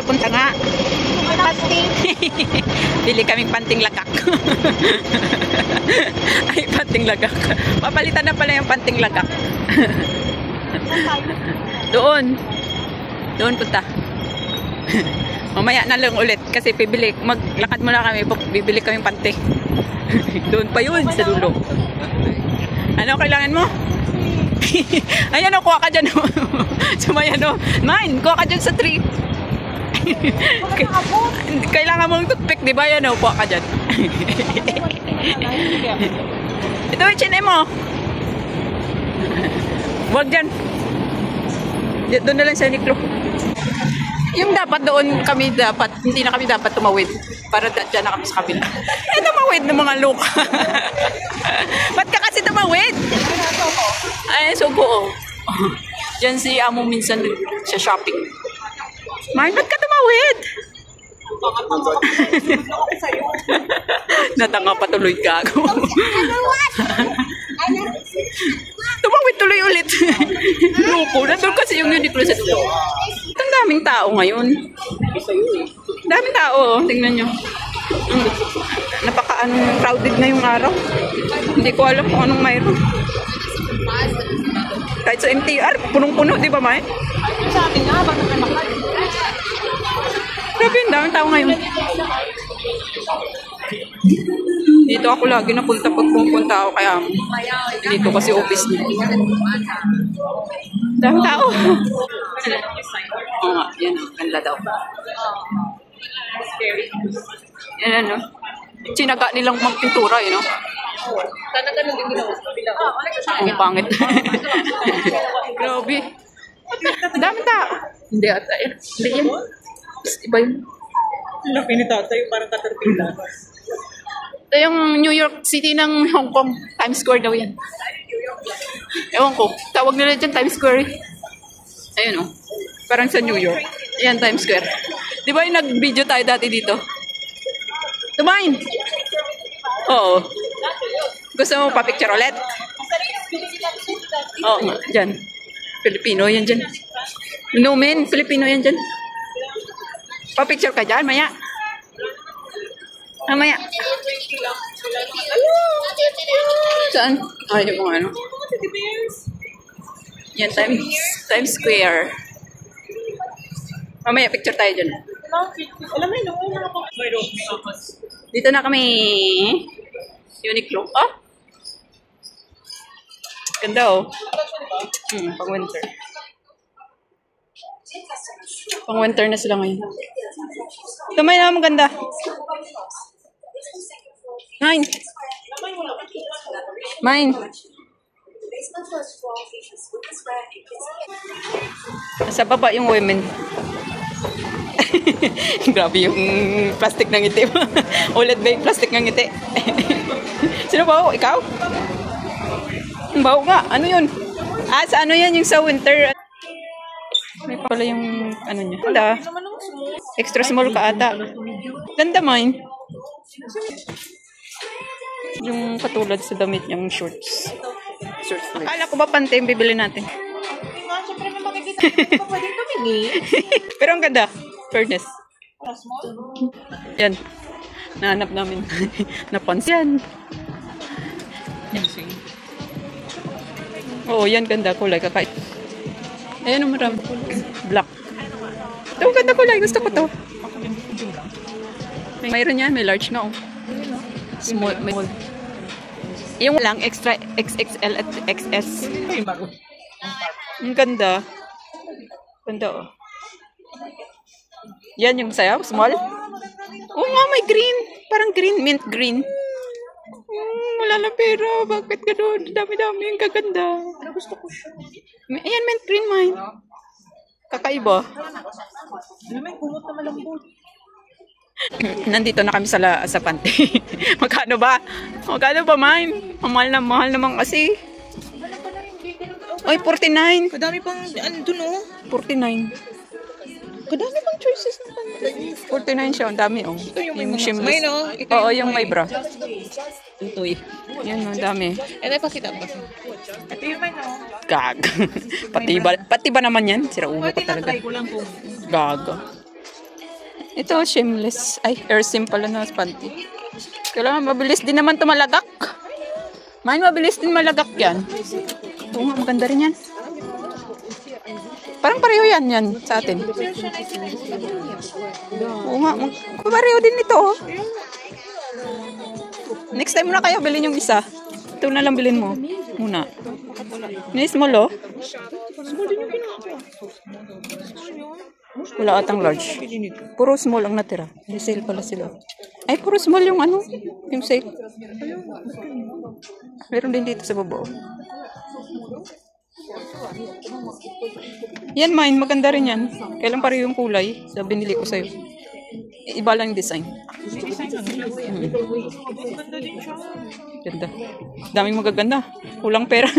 papunta nga. Panting. Bili kaming panting lagak. Ay, panting lagak. Papalitan na pala yung panting lagak. Doon. Doon punta. Mamaya na lang ulit kasi maglakad muna kami, bibili kaming panting. Doon pa yun sa dulo. Ano kailangan mo? Ayan o, kuha ka dyan. Sumayan o. Mine, kuha ka dyan sa tree. Kailangan mong toothpick, di ba? Yan o, kuha ka dyan. Ito yung chinay mo. Huwag dyan. Doon na lang sa Niklo. Yung dapat doon kami dapat, hindi na kami dapat tumawid. Para dyan na kami sa kabila. Eh, tumawid ng mga look. Ba't ka kasi tumawid? Ay, sugo oh. Diyan si Amo minsan sa shopping. Marn, ba't ka tumawid? Natanga patuloy ka ako. Tumawid tuloy ulit. Loko, nandun kasi yung Uniqlo sa dulo. Ang daming tao ngayon. Daming tao, tingnan nyo. Crowded na yung araw. Hindi ko alam kung anong mayroon. Kahit sa MTR, punong-puno, di ba, May? Sa akin nga, bakit na makal? Grabe, ang daming tao ngayon. Dito ako lagi napunta pag pumunta ako, kaya dito kasi office niya. Daming tao. Oo nga, yan, ganda daw. Yan, ano. Sinaga nilang magpintura, you know? Sana ganun din ginawa. Ang pangit. Grabe. Dami tao. Hindi ata eh. Hindi yan. Iba yun. Laki ni tatay, parang caterpillar. Ito yung New York City ng Hong Kong. Times Square daw yan. Ewan ko. Tawag nila dyan Times Square. Ayun o. Parang sa New York. Ayan, Times Square. Di ba yung nag-video tayo dati dito? Tumain! Oo. Gusto mo pa-picture ulit? Oo nga, dyan. Filipino yan dyan. No men, Filipino yan dyan. Pa-picture ka dyan, maya. Maya. Saan? Ay, yung ano. Yan, Times Square. Mamaya, picture tayo dyan. Alam mo yun, Dito na kami. Uniqlo. Oh! Ganda oh. Pang winter. Pang winter na sila ngayon. Tumay na maganda. 9. Mine. Sa baba yung women. Grabe yung plastic ng ngiti. Ulit ba yung plastic ng ngiti? Sino ba? Ikaw? Ang baho nga. Ano yun? Ah, sa ano yan? Yung sa winter. May pala yung ano niya. Ganda. Extra small ka ata. Ganda mine. Yung katulad sa damit niyang shorts. Shorts. Kala ko ba pante yung bibili natin? Siyempre may makikita ko pwedeng tumingin. Pero ang ganda. Fairness. Yan. Nahanap namin. Napansin. Oo, yan ganda. Kulay. Kakait. Ayan ang marami. Black. Ito, ganda kulay. Gusto ko to. Mayroon yan. May large nga. Oh. Small. May small. Yung lang, extra XXL at XS. Ang ganda. Ganda oh. Yan yung sayaw, small. Oo nga, may green. Parang green, mint green. Wala na pera. Bakit gano'n? Dami-dami yung kaganda. Gusto ko siya. Ayan, mint green mine. Kakaiba. May kumot na malambot. Nandito na kami sa pante. Magkano ba? Magkano ba mine? Mahal naman kasi. Ay, 49. Kadami pang, andun oh. 49. Kadami pang choices ng pante. 49 siya. Ang dami, oh. Ito yung may shimless. may no? Ito Oo, yung yung may bra. Ito eh. Yan, ang dami. Ay, pakita ba? Ito yung may no? Gag. Pati ba naman yan? Sira ulo ko talaga. Try ko lang kung. Gag. Ito, shameless. Ay, airsim pala na panty. Kailangan mabilis din naman tumalagak. Mabilis din malagak yan. Oo nga, maganda rin yan. Parang pareho yan sa atin. Oo nga, pareho din ito. Oh. Next time muna kayo, bilhin yung isa. Ito na lang bilhin mo. Muna. May small, oh. Wala atang large. Puro small ang natira. May sale pala sila. Ay, puro small yung ano. Yung sale. Meron din dito sa baba. Yan, mine. Maganda rin yan. Kailan pareho yung kulay. So, binili ko sa'yo. Iba lang yung design. Ganda. Daming magaganda. Kulang pera.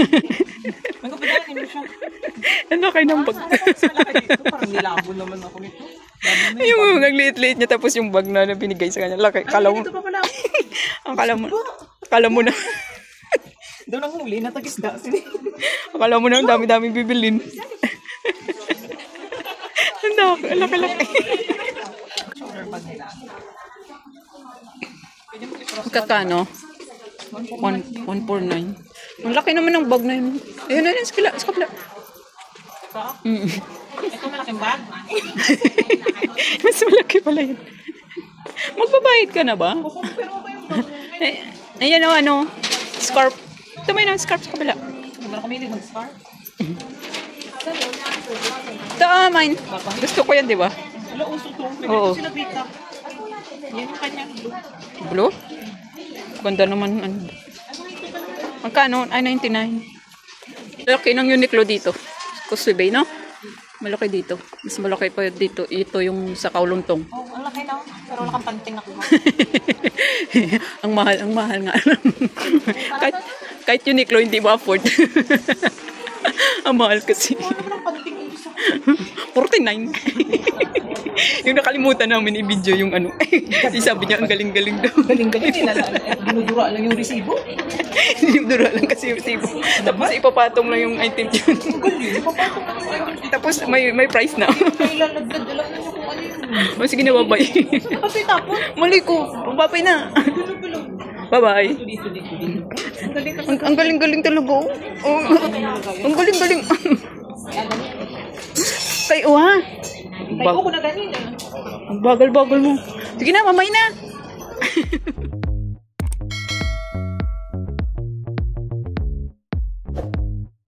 Ano kayo ng bag? Parang nilabo naman ako nito. Yung mga liit-liit niya tapos yung bag na binigay sa kanya. Laki. Kala mo. Kala mo na. Doon ang huli, natagisda. Akala mo na ang dami-dami bibilin. Ang laki-laki. Magkakano? 149. Ang laki naman ng bag na yun. Ayun na yun, sa kabila. Ito malaking bag. Mas malaki pala yun. Magbabayad ka na ba? Ayan o, ano, scarf. Ito may na scarf sa kabila. Hindi mo na kami mag-scarf. Ito, mine. Gusto ko yan, di ba? Wala, uso to. Oo. Sila Vita. Yan yung kanyang Blue? Ganda naman. Ano. Magkano? Ay, 99. Laki ng Uniqlo dito. Kusubay, no? Malaki dito. Mas malaki pa dito. Ito yung sa Kauluntong. oh, ang laki na. Pero wala kang panting ako. Ang mahal nga. kahit Uniqlo, hindi mo afford. Ang mahal kasi. Ano naman ang panting isa? 49. Yung nakalimutan namin i-video yung ano. Kasi sabi niya, ang galing-galing daw. Galing-galing nila lang. Dinudura lang yung resibo. Dinudura lang kasi yung resibo. Tapos ipapatong lang yung item yun. Tapos may price na. Kailan nagdadala na kung ano yun. O sige na, bye-bye. Kasi tapos, Mali ko. Bye-bye na. Bye-bye. Ang galing-galing talaga. Oh. Ang galing-galing. Kayo ha. tayo ko na ganun. Ang bagal-bagal mo. Sige na, mamay na.